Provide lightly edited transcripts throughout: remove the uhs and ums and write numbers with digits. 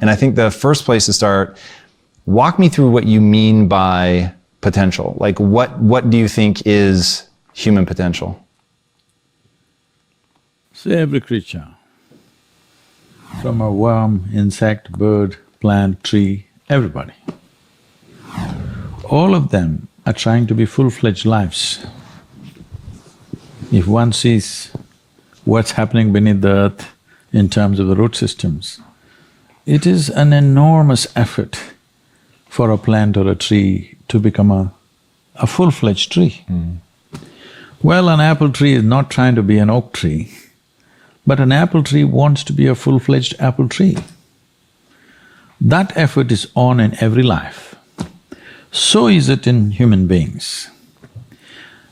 And I think the first place to start, walk me through what you mean by potential. Like what do you think is human potential? See, every creature, from a worm, insect, bird, plant, tree, everybody, all of them are trying to be full-fledged lives. If one sees what's happening beneath the earth in terms of the root systems, it is an enormous effort for a plant or a tree to become a full-fledged tree. Well, an apple tree is not trying to be an oak tree, but an apple tree wants to be a full-fledged apple tree. That effort is on in every life. So is it in human beings.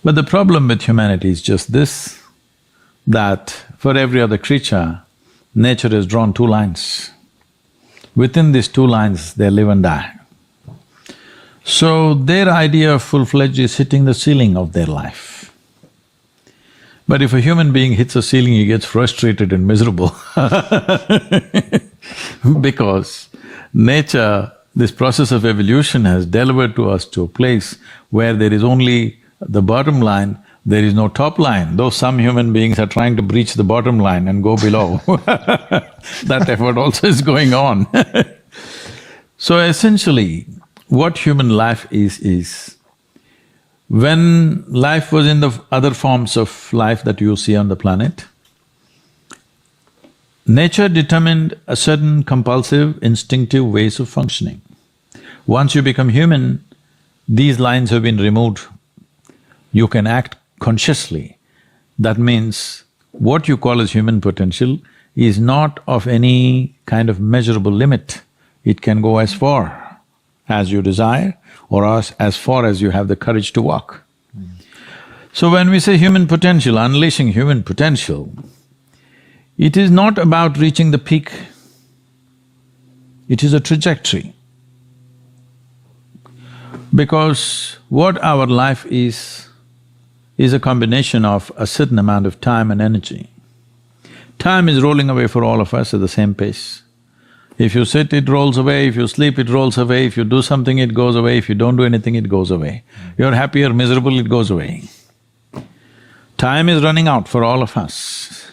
But the problem with humanity is just this, that for every other creature, nature has drawn two lines. Within these two lines, they live and die. So their idea of full-fledged is hitting the ceiling of their life. But if a human being hits a ceiling, he gets frustrated and miserable because nature, this process of evolution has delivered to us to a place where there is only the bottom line, there is no top line, though some human beings are trying to breach the bottom line and go below that effort also is going on So essentially, what human life is when life was in the other forms of life that you see on the planet, nature determined a certain compulsive, instinctive ways of functioning. Once you become human, these lines have been removed. You can act consciously. That means what you call as human potential is not of any kind of measurable limit. It can go as far as you desire or as far as you have the courage to walk. So when we say human potential, unleashing human potential, it is not about reaching the peak, it is a trajectory. Because what our life is a combination of a certain amount of time and energy. Time is rolling away for all of us at the same pace. If you sit, it rolls away, if you sleep, it rolls away, if you do something, it goes away, if you don't do anything, it goes away. You're happy or miserable, it goes away. Time is running out for all of us.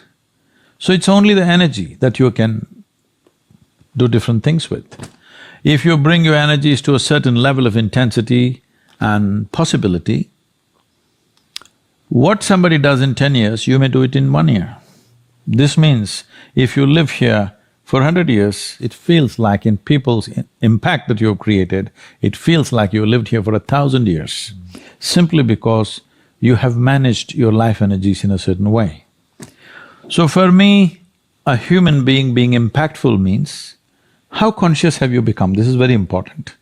So it's only the energy that you can do different things with. If you bring your energies to a certain level of intensity and possibility, what somebody does in 10 years, you may do it in 1 year. This means if you live here for 100 years, it feels like in people's impact that you have created, it feels like you lived here for 1,000 years, simply because you have managed your life energies in a certain way. So for me, a human being impactful means, how conscious have you become? This is very important.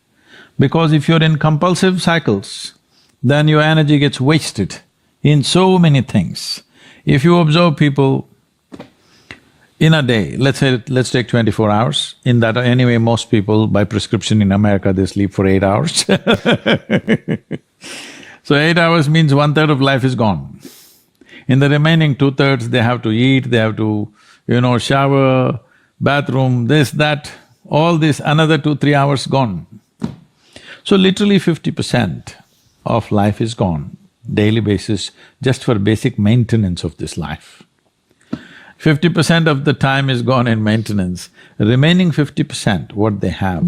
Because if you're in compulsive cycles, then your energy gets wasted in so many things. If you observe people in a day, let's take 24 hours, in that anyway most people by prescription in America they sleep for 8 hours So 8 hours means 1/3 of life is gone. In the remaining 2/3 they have to eat, they have to, shower, bathroom, this, that, all this, another 2-3 hours gone. So literally 50% of life is gone, daily basis, just for basic maintenance of this life. 50% of the time is gone in maintenance, remaining 50%, what they have,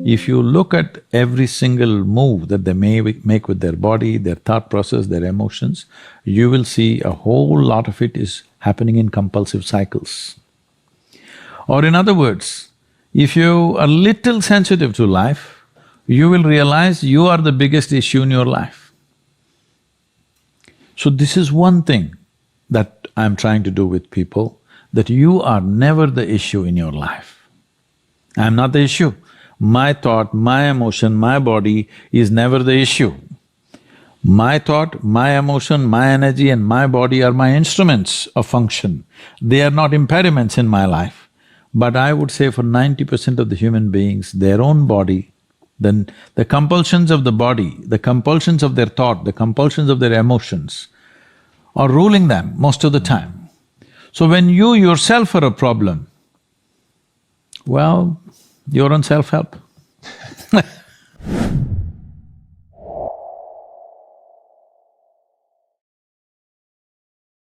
if you look at every single move that they may make with their body, their thought process, their emotions, you will see a whole lot of it is happening in compulsive cycles. Or in other words, if you are little sensitive to life, you will realize you are the biggest issue in your life. So this is one thing that I'm trying to do with people, that you are never the issue in your life. I'm not the issue. My thought, my emotion, my body is never the issue. My thought, my emotion, my energy and my body are my instruments of function. They are not impediments in my life. But I would say for 90% of the human beings, their own body, then the compulsions of the body, the compulsions of their thought, the compulsions of their emotions are ruling them most of the time. So when you yourself are a problem, well, your own self-help.